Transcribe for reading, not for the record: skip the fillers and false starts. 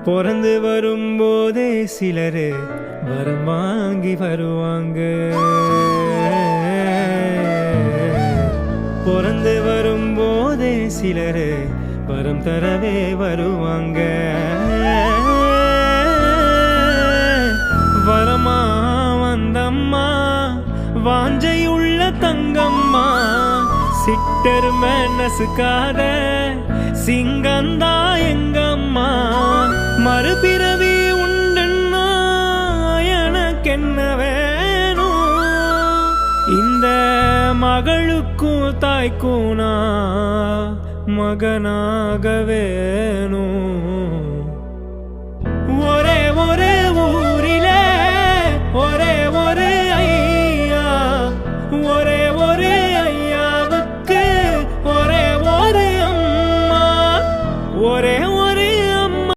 பிறந்து வரும்போதே சிலரு வரம் வாங்கி வருவாங்க. பிறந்து வரும்போதே சிலரு வரம் தரவே வருவாங்க. வரமா வந்தம்மா வாஞ்சையுள்ள தங்கம்மா, சிட்டர் நசுக்காத சிங்கந்தா எங்கம்மா. மறுபிறவி உண்டுன்னா எனக்கென்ன வேணும், இந்த மகளுக்கும் தாய்க்கும் நான் மகனாக வேணும்.